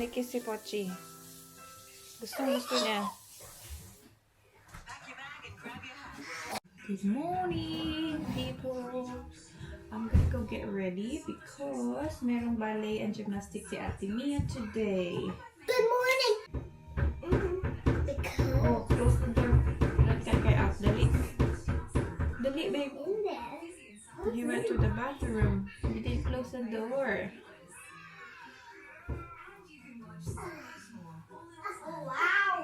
Manikis si Pochi. Gusto niya. Good morning, people. I'm gonna go get ready because merong ballet and gymnastics si Ate Mia today. Good morning. Oh, close the door. Let's get out. Dali. Dali, babe. He went to the bathroom. He didn't close the door. Wow.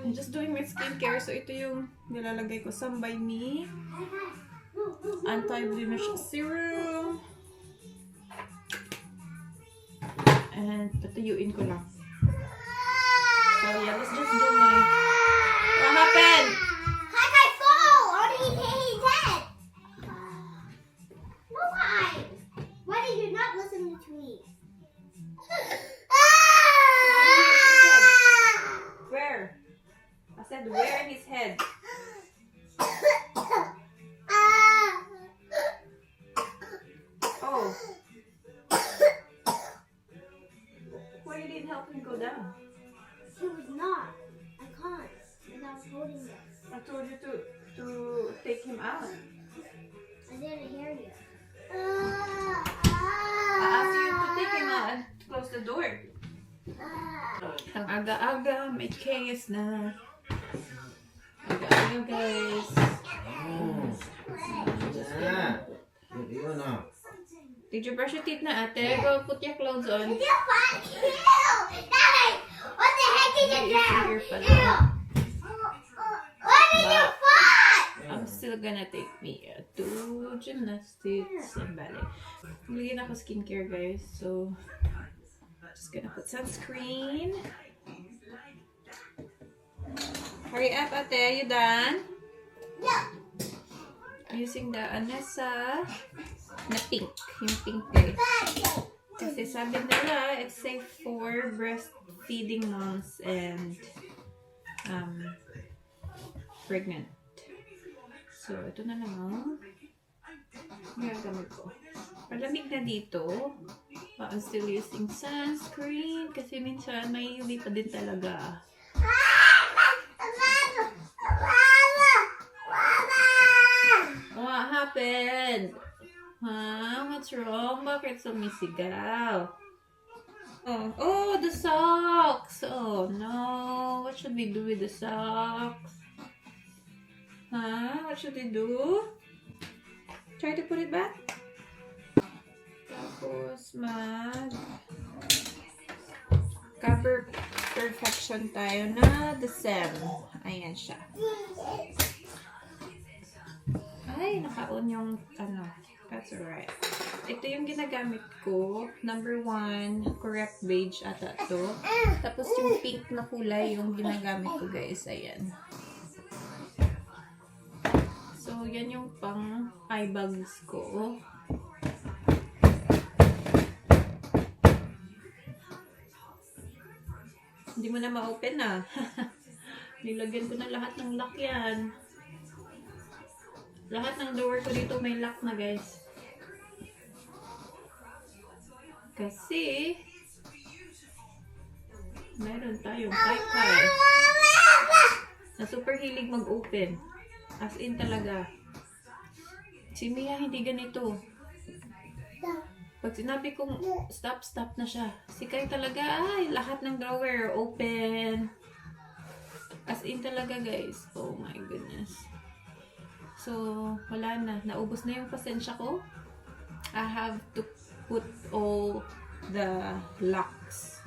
I'm just doing my skincare. So, ito yung nilalagay ko. Some by Me. Anti-blemish serum. And tatuyuin ko lang. So, yeah, let's just do my... What happened? I fall. He's dead. No, why? Why did you not listen to me? Where? I said, where his head? Oh. Why you didn't help him go down? He was not. I can't. And I was holding this. I told you to take him out. I didn't hear you. I asked you to take him out and close the door. Ang aga-aga, may chaos na. Aga-aga, guys. Did you brush your teeth na, ate? Go put your clothes on. Daddy, what the heck did you do? Here pala. What did you find? I'm still gonna take me to gymnastics and ballet. Magiging ako skincare, guys. So, just gonna put sunscreen. Hurry up, ate. Are you done? Yeah. Using the Anessa na pink. Yung pink, guys. Kasi sabi nila, it's safe for breastfeeding moms and pregnant. So, ito na naman. Gagamit ko. Malamig na dito. But I'm still using sunscreen kasi minsan may UV pa din talaga. What happened? Huh? What's wrong? Bakit sumisigaw? Oh, the socks! Oh, no. What should we do with the socks? Huh? What should we do? Try to put it back? Tapos, cover perfection tayo na the sem. Ayan siya. Ay, naka-on yung that's alright. Ito yung ginagamit ko. Number 1, correct beige ata to. Tapos yung pink na kulay yung ginagamit ko, guys. Ayan. So, yan yung pang eye bags ko. Hindi mo na ma-open na. Nilagyan ko na lahat ng lock yan. Lahat ng door ko dito may lock na, guys. Kasi meron tayong kai-kai na super hilig mag-open. As in talaga. Si Mia hindi ganito. Pag sinabi kong stop na siya. Si Kai talaga, ay, lahat ng drawer open. As in talaga, guys. Oh my goodness. So, wala na. Naubos na yung pasensya ko. I have to put all the locks.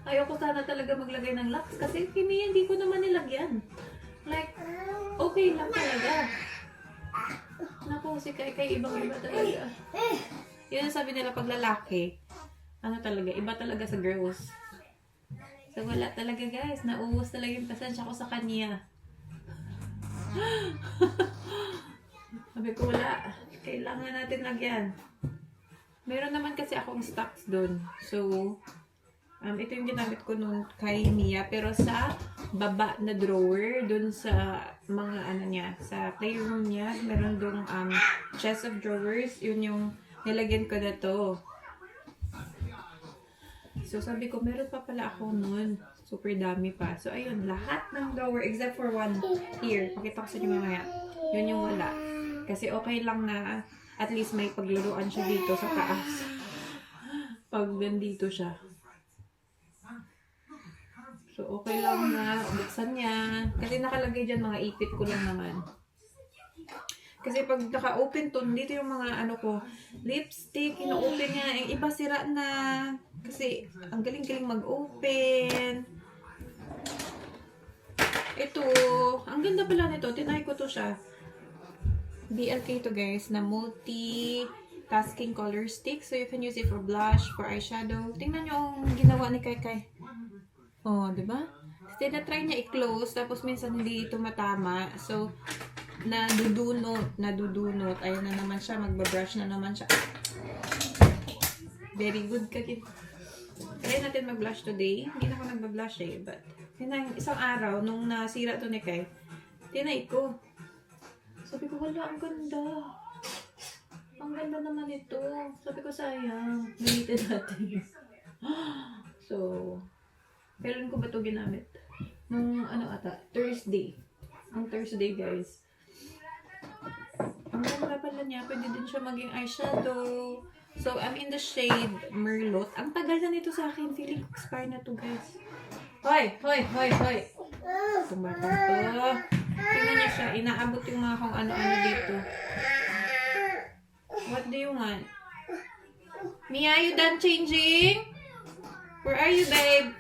Ayoko sana talaga maglagay ng locks kasi kini hindi ko naman nilagyan. Like, okay lang talaga. Naku, si Kai ibang-iba talaga. Yun ang sabi nila pag lalaki. Ano talaga, iba talaga sa girls. So, wala talaga, guys. Nauubos talaga yung pasensya ko sa kanya. Sabi ko, wala. Kailangan natin lagyan. Meron naman kasi akong stocks doon. So, ito yung ginamit ko nun kay Mia. Pero sa baba na drawer dun sa mga ano niya, sa playroom niya. Meron dong chest of drawers. Yun yung nilagyan ko na to. So, sabi ko, meron pa pala ako nun. Super dami pa. So, ayun, lahat ng drawer except for one here. Pakita ko sa inyo mamaya. Yun yung wala. Kasi okay lang na at least may paglaruan siya dito sa taas. Pag nandito siya. So, okay lang na buksan niya. Kasi nakalagay dyan mga ipit ko lang naman. Kasi pag naka-open to, dito yung mga ano ko, lipstick, ino-open niya. Yung iba sira na. Kasi ang galing-galing mag-open. Ito, ang ganda pala nito. Tinay ko to siya. BLK to guys, na multi-tasking color stick. So you can use it for blush, for eyeshadow. Tingnan nyo ang ginawa ni Kai Kai. Oh, di ba? Tinatry niya i-close, tapos minsan hindi tumatama. So, nadudunot. Ayun na naman siya, magbabrush na naman siya. Very good ka, kid. Try natin mag-blush today. Hindi na ako nag-blush eh, but isang araw, nung nasira to ni Kai, tinay ko. Sabi ko, wala, ang ganda. Ang ganda naman ito. Sabi ko, sayang. Gamitin natin. So, kailan ko ba ito ginamit? Nung Thursday. Ang Thursday, guys. Ang ganda pala niya. Pwede din siya maging eyeshadow. So, I'm in the shade Merlot. Ang tagal na nito sa akin. Feeling expire na to, guys. Hoy! Itong batang to. Tingnan niya siya. Inaabot yung mga kung ano-ano dito. What do you want? Mia, you done changing? Where are you, babe?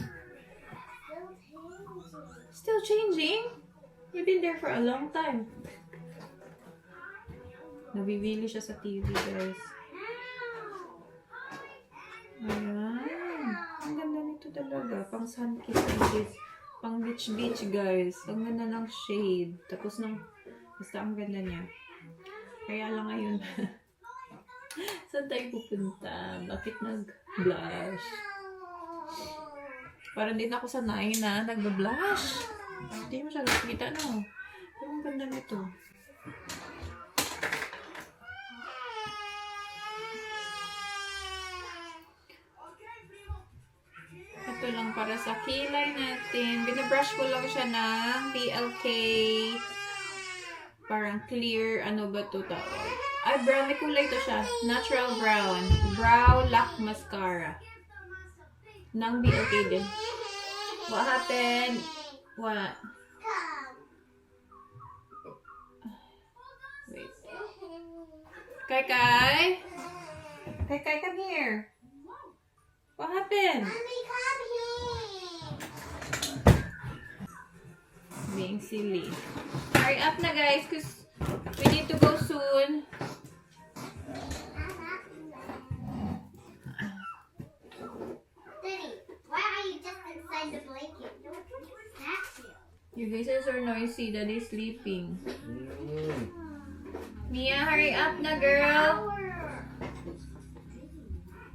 Still changing? You've been there for a long time. Nabibili siya sa TV, guys. Ayan. Ang ganda nito talaga. Pang sun-kiss, pang beach, guys. Ang ganda ng shade. Tapos basta ang ganda niya. Kaya lang ngayon, saan tayo pupunta? Bakit nag-blush? Parang din ako sanay na nag-blush. Hindi mo siya nakikita, no? Pero ang ganda nito. Ito lang para sa kilay natin. Binabrush ko lang siya ng BLK. Parang clear, ano ba ito tawag? Ay, brown. May kulay to siya. Natural brown. Brow Lock Mascara. Nang BLK din. What happened? What? Wait. Kai, come here. What happened? Mommy, come here. Being silly. Hurry up na, guys, because we need to go soon. Daddy, why are you just inside the blanket? Don't snatch you. You guys are so noisy. Daddy's sleeping. Mia, hurry up na, girl.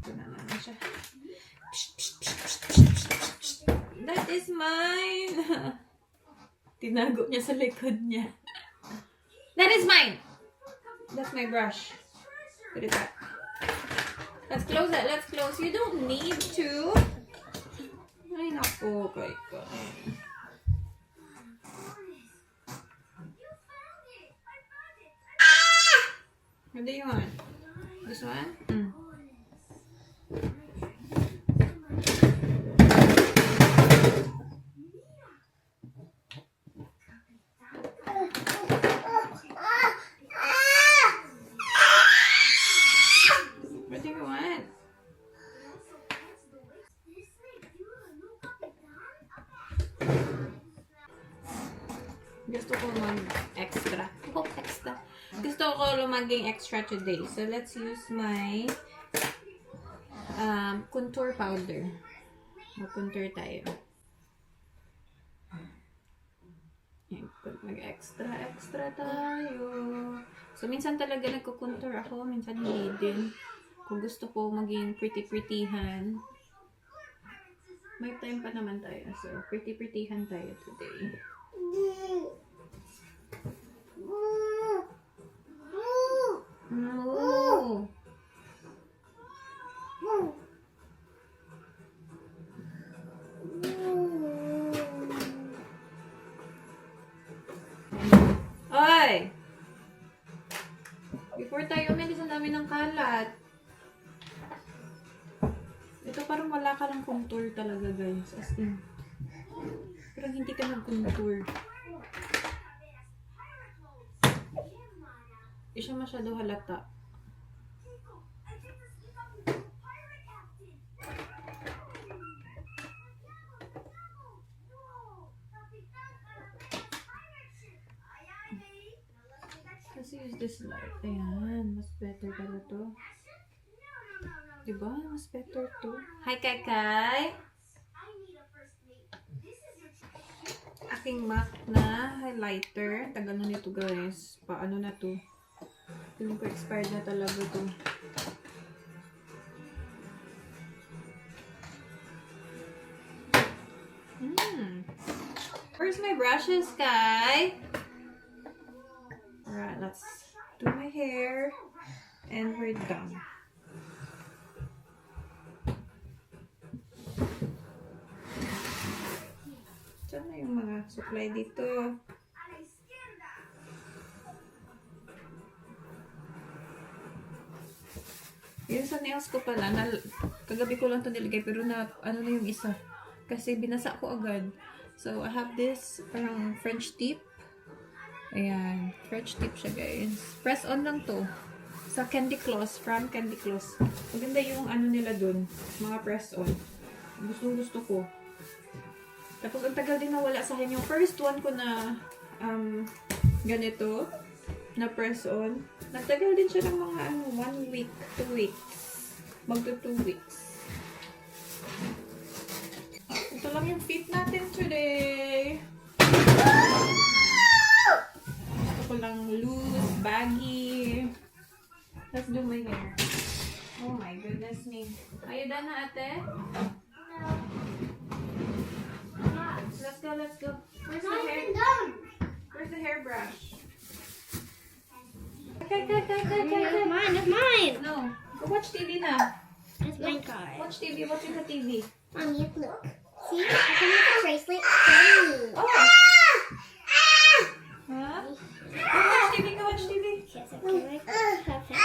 Ito na naman siya. That is mine. Tinago niya sa likod niya. That is mine. That's my brush. Put it back. Let's close that. Let's close. You don't need to. Ay, naku, Kai. What do you want? This one? What do you want? Gusto ko mag-extra. Gusto ko maging extra today. So, let's use my contour powder. Mag-contour tayo. Mag-extra tayo. So, minsan talaga nagko-contour ako. Minsan hindi din. Kung gusto ko maging pretty-prettyhan. May time pa naman tayo. So, pretty-prettyhan tayo today. No! Oy! Before tayo umalis, ang dami ng kalat. Ito parang wala ka ng contour talaga, guys. As in. Parang hindi ka nag-contour. Hindi siya masyado halata. Kasi use this light. Ayan. Mas better pala to. Diba? Mas better to. Hi, Kai. Aking MAC na highlighter. Tagal na nito, guys. Paano na to? Feeling ko expired na talaga to. Where's my brushes, Kai? Alright, let's do my hair. And we're done. Saan na yung mga supply dito? Yung sa nails ko pala, kagabi ko lang ito nilagay, pero ano na yung isa. Kasi binasa ko agad. So, I have this parang French tip. Ayan, French tip siya, guys. Press on lang to. Sa Candy Closs, from Candy Closs. Maganda yung ano nila dun, mga press on. Gusto ko. Tapos, ang tagal din nawala sa akin. Yung first one ko na ganito, na press on. Nagtagal din siya ng mga 1 week, 2 weeks. Magto 2 weeks. Ito lang yung fit natin today. Gusto ko lang loose, baggy. Let's do my hair. Oh my goodness me. Are you done na, ate? Let's go. Where's the hair? Where's the hairbrush? Okay. That's mine. No. Go watch TV na. That's my card. Watch TV. What's in the TV? Mommy, look. See, I can make a bracelet. Yay. Oh! Huh? Go watch TV. Yes, I can make a perfect.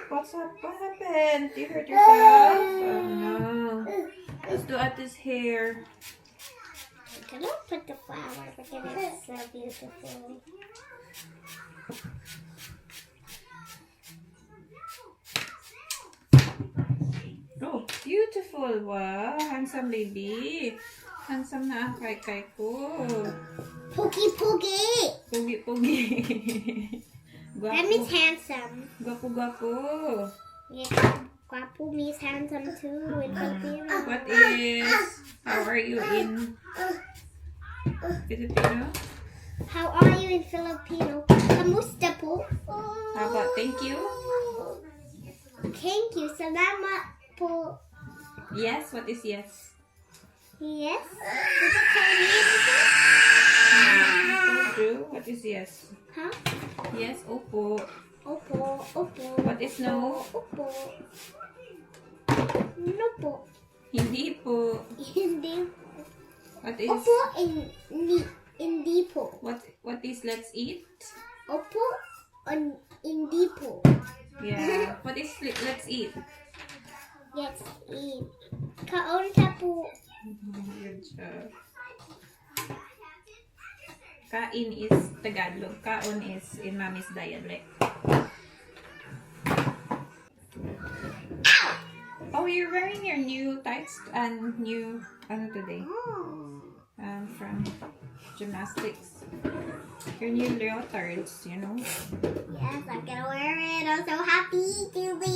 What's up? What happened? You hurt yourself? Oh no. Let's do Ate's hair. I don't put the flower because it's so beautiful. Oh, beautiful. Wow, handsome baby. Handsome na ang Kai ko. Pookie. Pugi. That means handsome. Gwapo. Yeah. Guapo means handsome too in Filipino. What is? How are you in Filipino? How are you in Filipino? Kamusta po? How about thank you? Thank you. Salamat po. Yes. What is yes? Yes? Did you call me anything? Told you. What is yes? Huh? Yes. Opo. Opo. What is no? Opo. No po. Hindi po. Hindi. What is? Opo, hindi po. What is let's eat? Opo, hindi po. Yeah. What is let's eat? Let's eat. Kaunta po. Good job. Kain is Tagalog. Kaon is in Mommy's dialect. Oh, you're wearing your new tights and new today? From gymnastics. Your new leotards, you know? Yes, I'm gonna wear it. I'm so happy to be.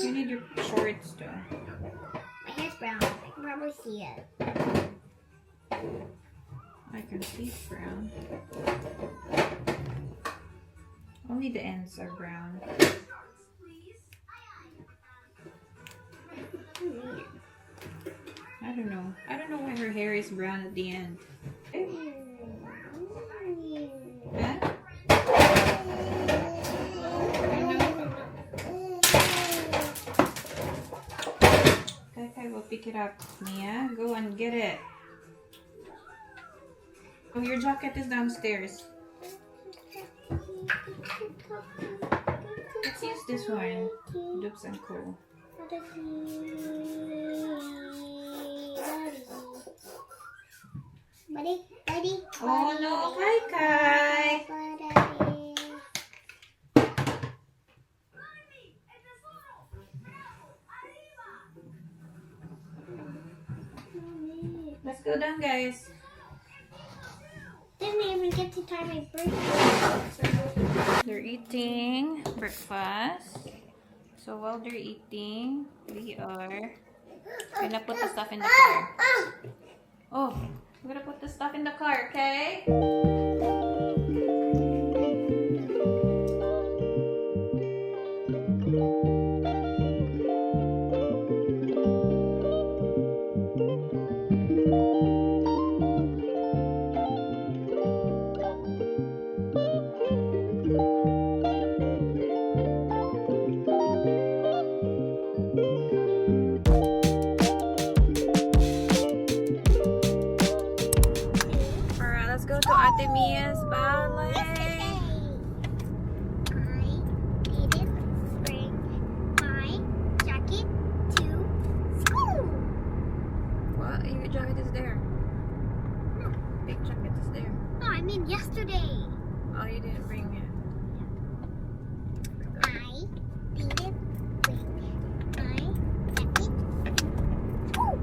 You need your shorts too. My hair's brown. I can probably see it. I can see it's brown. Oh, Only the ends are brown. I don't know. I don't know why her hair is brown at the end. Huh? I know. Kai will pick it up. Mia, go and get it. Oh, your jacket is downstairs. Let's use this one. Dupes and Co. Buddy. Oh no, Kai. Let's go down, guys. Didn't even get to tie my birthday. They're eating breakfast. So while they're eating, we are gonna put the stuff in the car. Oh, we're gonna put the stuff in the car, okay? Alright, let's go to Ate Mia's ballet. I didn't bring my jacket to school. What? Your jacket is there. Big jacket is there. No, I mean yesterday. Oh, you didn't bring it. I didn't bring my jacket. Oh!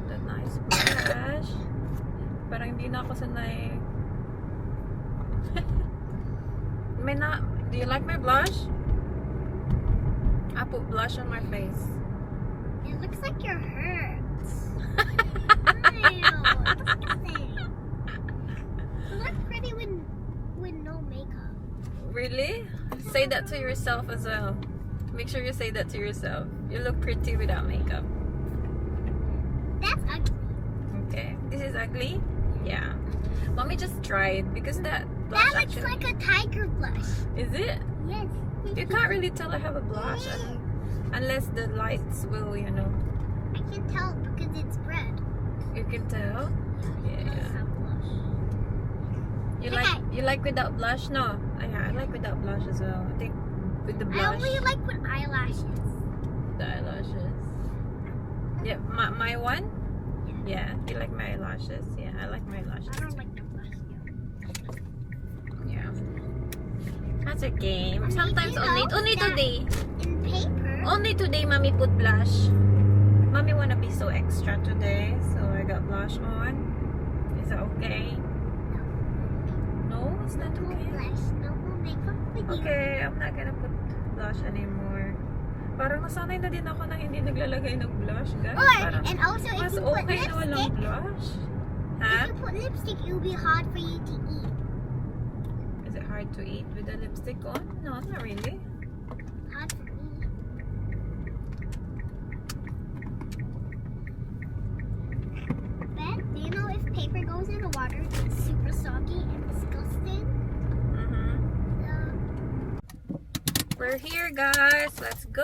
The nice blush. Parang hindi na ako sanay. Do you like my blush? I put blush on my face. It looks like your hurts. Ew, disgusting. You look pretty with no makeup. Really? Say that to yourself as well. Make sure you say that to yourself. You look pretty without makeup. That's ugly. Okay. This is ugly? Yeah. Mommy just tried because that blush That looks actually... like a tiger blush. Is it? Yes. You can't really tell I have a blush unless the lights will, you know. I can tell because it's red. You can tell. It does Yeah. have blush. You like without blush? No. Yeah, I like without blush as well. I think with the I blush, only like with eyelashes. the eyelashes. Yeah, my one. Yeah, you like my eyelashes? Yeah, I like my eyelashes. I don't like the blush. Yeah. That's okay. mean, Sometimes you only know that- today. In paper. Only today, mommy put blush. Mommy wanna be so extra today, so I got blush on. Is that okay? No, it's not No okay. blush. No more makeup with you. Okay, I'm not gonna put blush anymore. Parang nasanay na din ako na hindi naglalagay ng blush, guys. Or, Parang and also if mas you put okay na walang lipstick, blush. if Ha? you put lipstick, it will be hard for you to eat. Is it hard to eat with the lipstick on? No, not really. Hard for me. But do you know if paper goes in the water, it's super soggy and disgusting? Mm-hmm. So, We're here, guys. Let's go.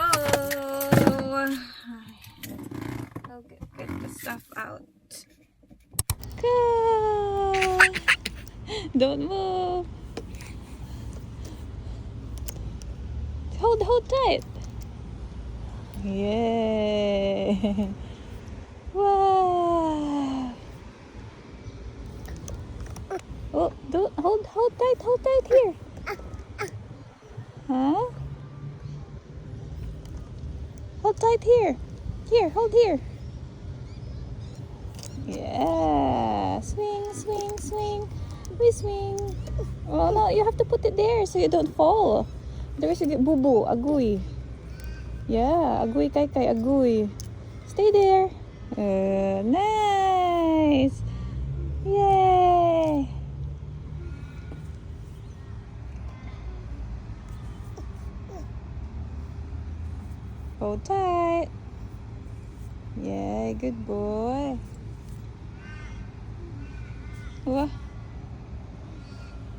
I'll get the stuff out. Go. Don't move. Hold tight. Yay. Wow. Oh, don't hold tight here. Huh? Hold tight here. Here, hold here. Yeah. Swing. We swing. Oh no, you have to put it there so you don't fall. Otherwise you get boo-boo, agoy. Yeah, agoy kai, agoy. Stay there. Nice. Yay. Hold tight. Yay, good boy. Wah.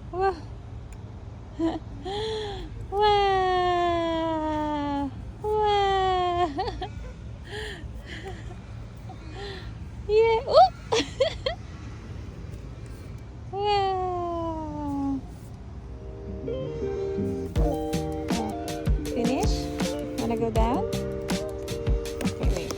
Wah. Wow. Wow. Yeah. Ooh. Wow. Finish? Wanna go down? Okay, wait.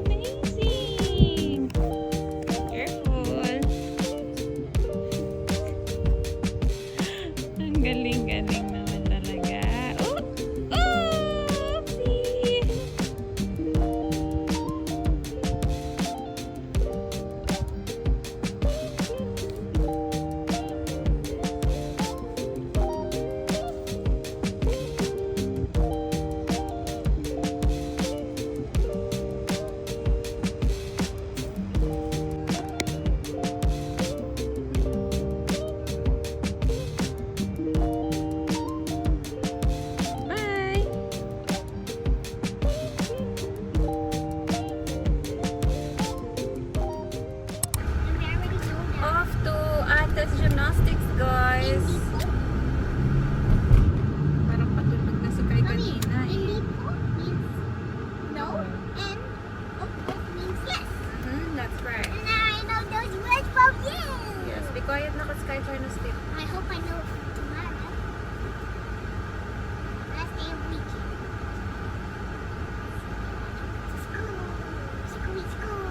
Amazing! Careful! Ang galing-galing naman talaga. Oh! Oh! See? Bye! Off to Atas Gymnastics, guys. Parang patulog na si Kai kanina eh. No, and means yes. That's right. And I know those words from you. Yes, be quiet na kasi Kai trying to sleep. I hope I know tomorrow. Last day of weekend. School. School, school.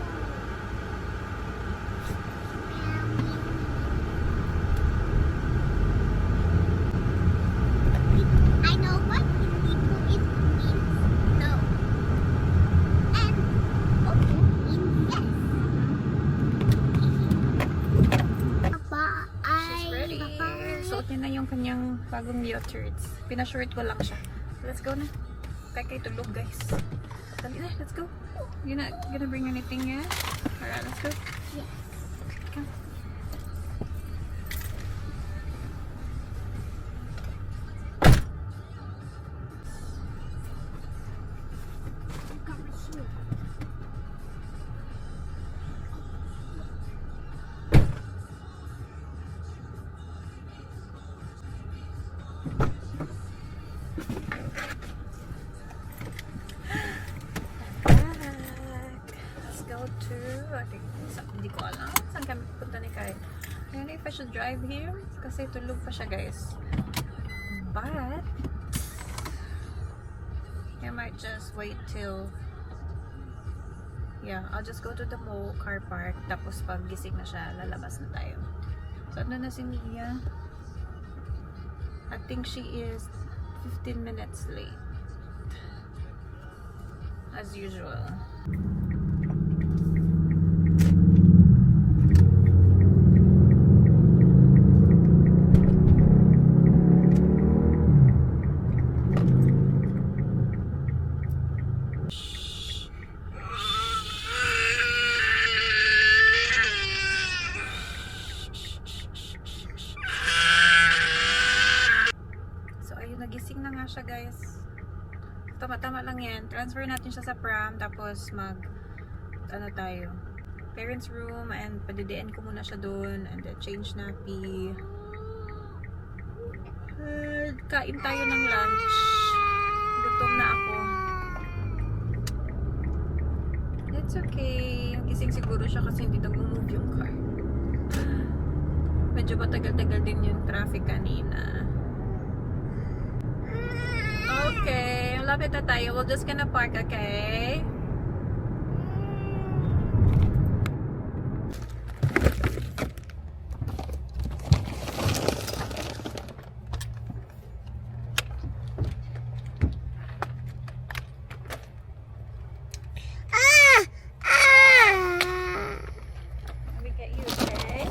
I know what Indigo is means no. And okay means yes. She's ready. Suot niya na yung kanyang bagong leotards. Pinashort ko lang siya. Let's go na. Kay tulog, guys. Dali na, let's go. You're not gonna bring anything yet? Alright, let's go. Yes. Come. I've got my shoe. Let's go to, I think, hindi ko alam saan kami pupunta ni Kai. I don't know if I should drive him kasi tulog pa siya, guys. But I might just wait till, yeah, I'll just go to the mall car park, tapos pag gising na siya, lalabas na tayo. So ano na si Mia? I think she is 15 minutes late as usual. So ayun, nagising na nga siya, guys. Tama-tama lang yan. Transfer natin siya sa pram, tapos ano tayo, parents room, and padidiin ko muna siya doon, and then change nappy. Kain tayo ng lunch. Gutom na ako. It's okay. Gising siguro siya kasi hindi nag-move yung car. Medyo matagal-tagal din yung traffic kanina. Okay, lapit na tayo. We're just gonna park, okay? Let me get you, okay?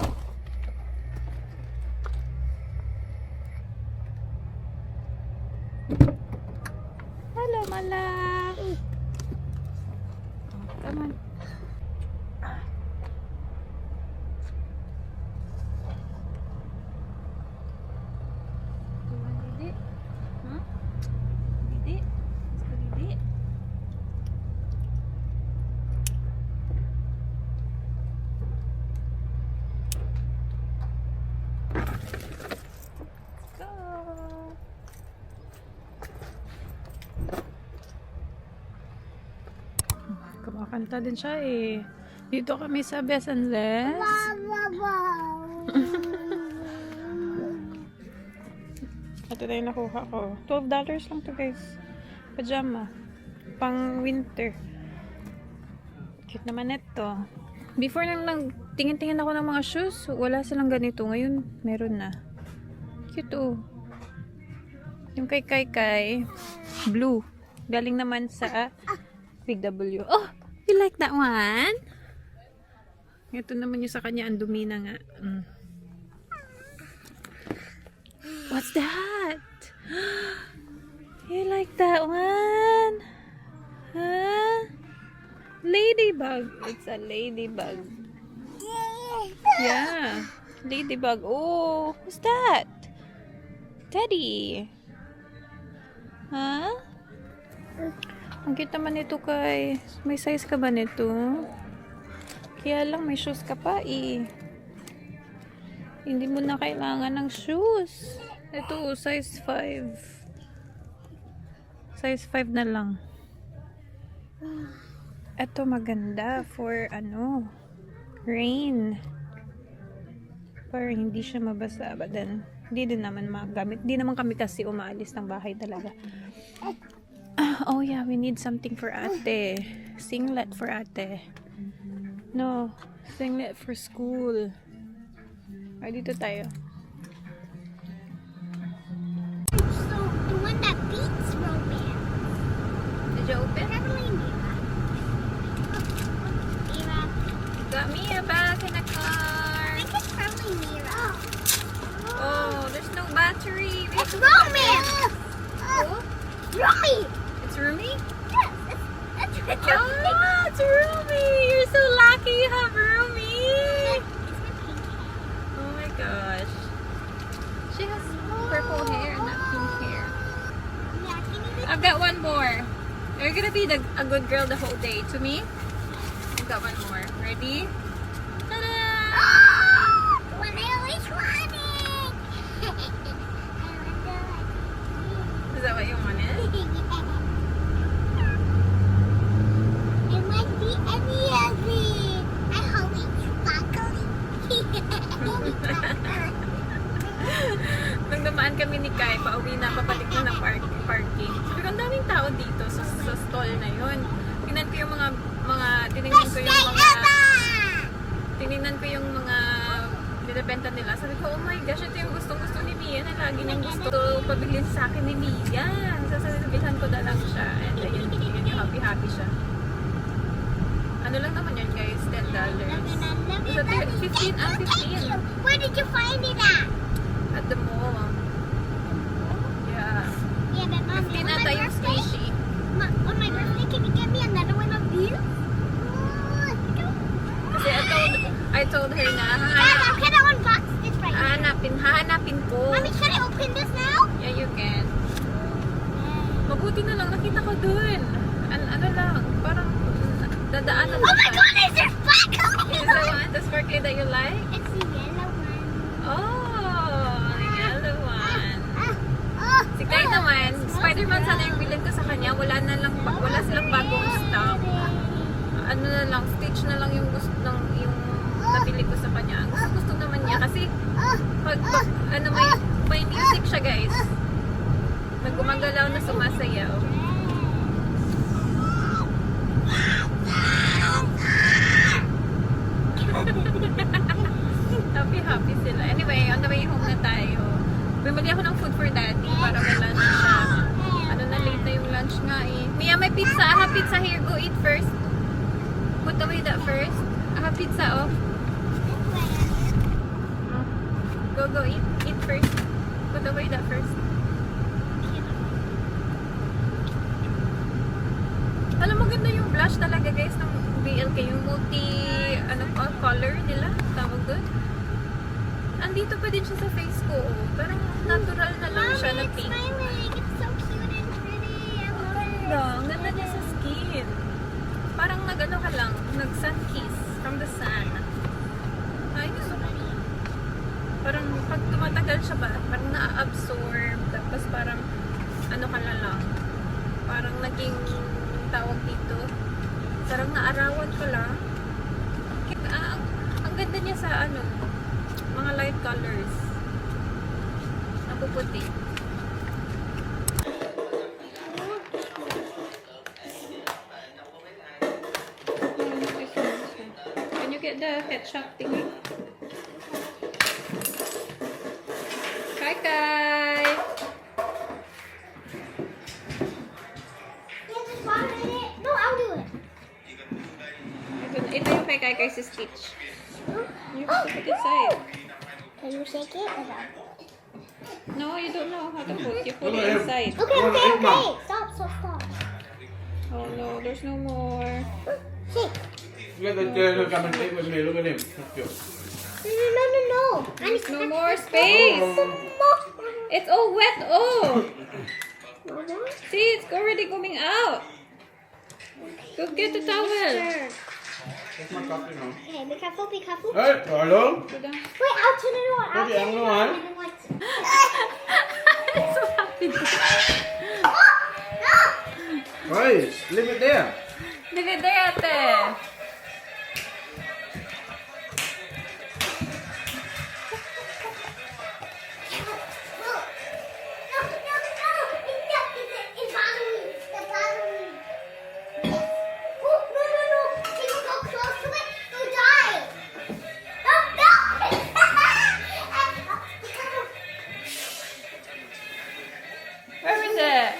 Kumakanta din siya eh. Dito kami sa Best and Less. Ito na yung nakuha ko. $12 lang to guys. Pajama. Pang winter. Cute naman ito. Before nang tingin-tingin ako ng mga shoes, wala silang ganito. Ngayon, meron na. Cute oh. Yung kay blue. Galing naman sa Big W. Oh! You like that one? Ito naman yung sa kanya. Ang dumi na nga. What's that? You like that one? Huh? Ladybug. It's a ladybug. Yeah. Ladybug. Oh, what's that? Teddy. Huh? Ang cute naman ito kay. May size ka ba nito? Kaya lang may shoes ka pa eh. Hindi mo na kailangan ng shoes. Ito, size 5. Size 5 na lang. Ito maganda for rain. Para hindi siya mabasa. But then, hindi din naman magamit. Hindi naman kami kasi umaalis ng bahay talaga. Oh yeah, we need something for ate. Singlet for ate. No, singlet for school. Ay, dito tayo. So, the one that beats romance. Did you open? Probably Mira. Mira. Got me a bag in a I car. think it's probably Mira. Oh, there's no battery. We have It's to put that romance! Oh, Romy! it's roomy? Yes, it's Romy. Oh, it's roomy. You're so lucky you have roomy. Oh my gosh. She has purple hair and not pink hair. Yeah, can you I've got one more. You're gonna be a good girl the whole day. To me, I've got one more. Ready? Ta-da! when I always wanted. Is that what you wanted? It might be any of it. I hope it's sparkly. Nung dumaan kami ni Kai, pauwi na, papalik na ng parking. Pero ang daming tao dito sa stall na yun. Tinignan ko yung mga binibenta nila. Sabi ko, oh my gosh, ito yung gustong-gusto ni Mia na lagi niyang gusto pabilin sa akin ni Mia. Sasabihan ko na lang siya. And ayun, yung happy-happy siya. Ano lang naman yun guys, $10. So, 15. Where did you find it at? At the mall. Yeah. Yeah, but Mom, 15 on my ata yung birthday, squishy. on my birthday, can you get me another one of these? Kasi I told her na, Dad, can I unbox this right now? hahanapin ko. Mommy, can I open this now? Yeah, you can. Mabuti na lang, nakita ko dun. Ano lang, parang dadaanan Oh my God, is there sparkly? Is the one, the sparkly that you like? It's the yellow one. Oh, the yellow one. Oh, Si Kai naman, Spider-Man sana yung bilhin ko sa kanya. Wala silang bagong stock. Ano na lang, Stitch na lang yung gusto yung nabili ko sa kanya. Ang gusto naman niya kasi pag may music siya guys. Pag gumagalaw na sumasayaw. Happy sila. Anyway, on the way home na tayo. Bumili ako ng food for daddy para may lunch siya. Ano na, late na yung lunch nga eh. Mia, may pizza. I have pizza here. Go eat first. Put away that first. I have pizza off. Go eat. Eat first. Put away that first. Alam mo, ganda yung blush talaga guys ng BLK. Yung color nila. Tawag doon. Andito pa din siya sa face ko. Oh. Parang natural na lang siya na pink. smiling. It's so cute and pretty. I love it. Ang ganda niya sa skin. Parang nag-ano ka lang, nag-sun kiss from the sun. Ay, gusto ko. Parang pag tumatagal siya ba, parang na-absorb. Tapos parang, ano ka na lang. Parang naging tawag dito, Parang naarawan ka lang. Ang ganda niya sa ano, mga light colors. Napuputi. Can you get the ketchup thingy? Kai Kai! Yeah, just water in it. No, I'll do it. Ito yung kay Kai Kai si Stitch. You have to put it inside. Can you shake it? Or not? No, you don't know how to put. You put it inside. Okay, okay, okay. Stop. Oh no, there's no more. Shake. Look at the come and take with me. Look at him. That's good. No. I need No more space. more. It's all wet. Oh, No more? see, it's already coming out. Go get the towel. Sure. That's my cup, you know. Okay, be careful, be careful. Hey, hello? Go down. Wait, I'll turn it on. I'll Okay, turn I'm it on. on. I don't want to. I'm so happy. Hey, leave it there. Leave it there, ate. It's bothering me. It's bothering me. Oh, no. People go close to it, they'll die. No. Where is it?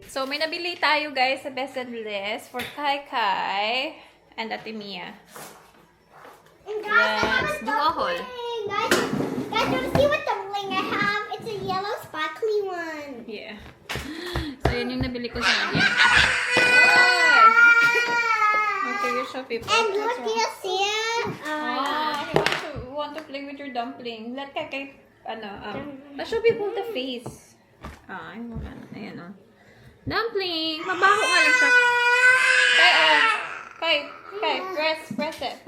So, may nabili tayo guys sa Best and List for Kai Kai and Ate Mia. Let's do a haul. Guys, wanna see what dumpling I have? It's a yellow sparkly one. Yeah. So, yun yung nabili ko sa kanya. Oy! Okay, your Shopee. And What's look, wrong? you see it? Oh, you want to play with your dumpling. Let Kai Kai, let Shopee pull the face. Ah, ay, wala. Ayan, oh. Dumpling! Mabaho nga lang siya. Kai, press it.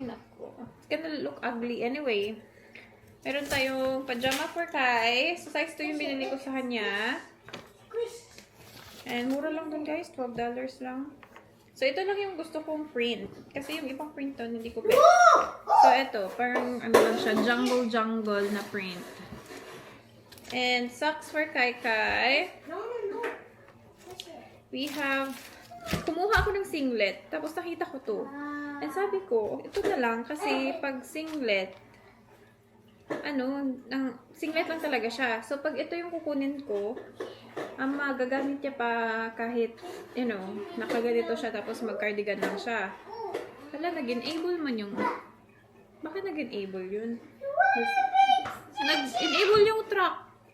Naku. It's gonna look ugly anyway. Meron tayong pajama for Kai. So, size 2 yung binili ko sa kanya. And mura lang dun guys. $12 lang. So, ito lang yung gusto kong print. Kasi yung ibang print doon, hindi ko pwede. So, ito. Parang ano lang siya. Jungle na print. And socks for Kai Kai. No. We have, kumuha ako ng singlet, tapos nakita ko to. And sabi ko, ito na lang, kasi pag singlet, singlet lang talaga siya. So, pag ito yung kukunin ko, magagamit niya pa kahit, nakaganito siya, tapos mag-cardigan lang siya. Hala, nag-enable man yung, bakit nag-enable yun? Nag-enable yung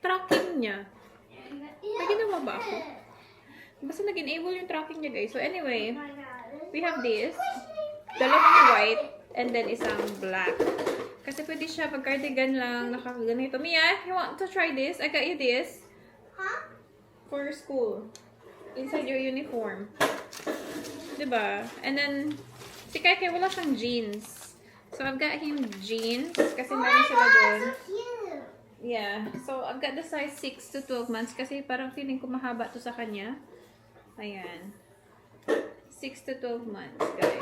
tracking niya. May ginawa ba ako? Basta nag-enable yung tracking niya, guys. So, anyway, we have this. Dalawang white, and then isang black. Kasi pwede siya pag cardigan lang, nakaganito. Mia, you want to try this? I got you this. Huh? For school. Inside your uniform. Diba? And then, si Kai Kai wala siyang jeans. So, I've got him jeans. Kasi meron sila doon. Cute. Yeah. So, I've got the size 6 to 12 months kasi parang feeling ko mahaba to sa kanya. Ayan. 6 to 12 months, guys.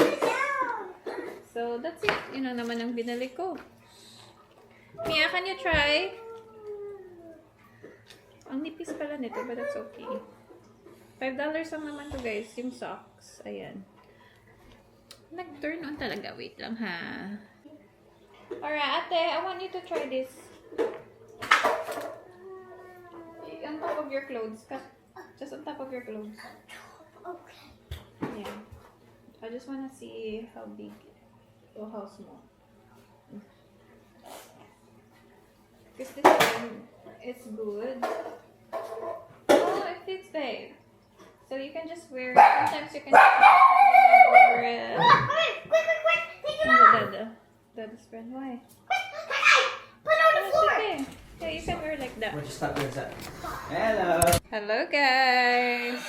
So, that's it. Yun ang naman ang binili ko. Mia, can you try? Ang nipis pala nito, but that's okay. $5 lang naman to, guys. Yung socks. Ayan. Nag-turn on talaga. Wait lang, ha? Alright, ate. I want you to try this. On top of your clothes. Just on top of your clothes. Okay. Yeah. I just wanna see how big or how small. Because this one is good. Oh, it fits, babe. So you can just wear it. Sometimes you can wear it. Quick. Take it off. The spread. Why? Quick. Hey, put it on the floor. Yeah, you said we're like that. We'll just stop doing that. Hello. Hello guys!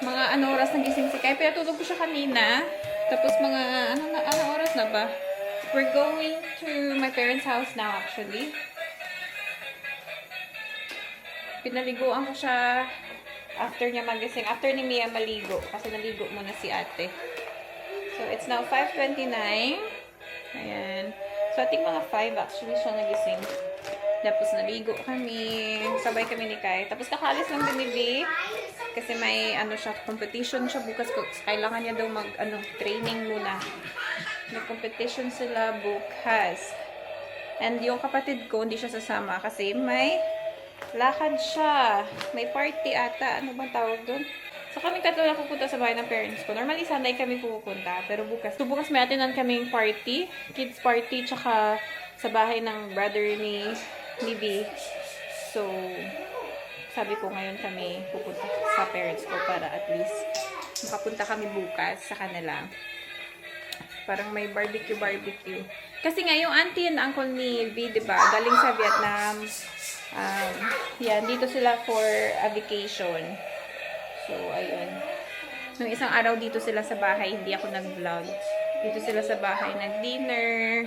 Mga ano oras nagising si Kai? Pinatulog ko siya kanina. Tapos mga ano oras na ba? We're going to my parents' house now actually. Pinaliguan ko siya after niya magising. After ni Mia maligo. Kasi naligo muna si ate. So it's now 5:29. Ayan. So I think mga 5 actually siya nagising. Tapos naligo kami. Sabay kami ni Kai. Tapos kakalis lang din ni V. Kasi may ano siya, competition siya bukas. Kailangan niya daw mag training muna. May competition sila bukas. And yung kapatid ko, hindi siya sasama kasi may lakad siya. May party ata. Ano bang tawag doon? So kami tatlo na pupunta sa bahay ng parents ko. Normally, Sunday kami pupunta. Pero bukas. So bukas may atinan kaming party. Kids party. Tsaka sa bahay ng brother ni V. So, sabi ko ngayon kami pupunta sa parents ko para at least makapunta kami bukas sa kanila. Parang may barbecue. Kasi nga yung auntie and uncle ni V, diba, galing sa Vietnam. Yan, dito sila for a vacation. So, ayun. Nung isang araw dito sila sa bahay, hindi ako nag-vlog. Dito sila sa bahay, nag-dinner.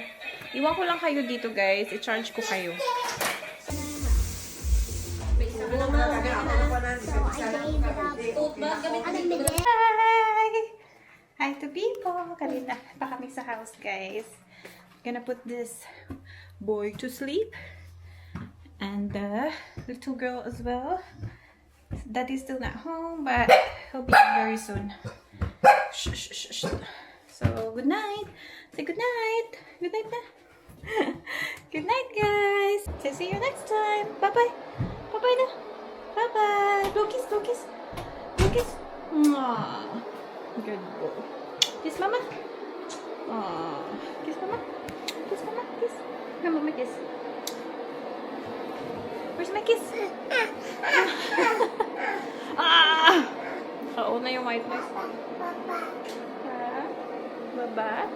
Iwan ko lang kayo dito, guys. I-charge ko kayo. Hi! Hi to people! Kanina pa kami sa house, guys. Gonna put this boy to sleep. And the little girl as well. Daddy's still not home, but he'll be very soon. Shh, shh, shh, shh. So, good night. Say good night. Good night na. Good night, guys. So, see you next time. Bye-bye. Bye-bye na. Bye-bye. Blow kiss, blow kiss. Blow kiss. Mwah. Good boy. Kiss mama. Aww. Kiss mama. Kiss mama. Kiss. Come, mama, kiss. Where's my kiss? Ah! Kauna yung white noise. Ha? Baba?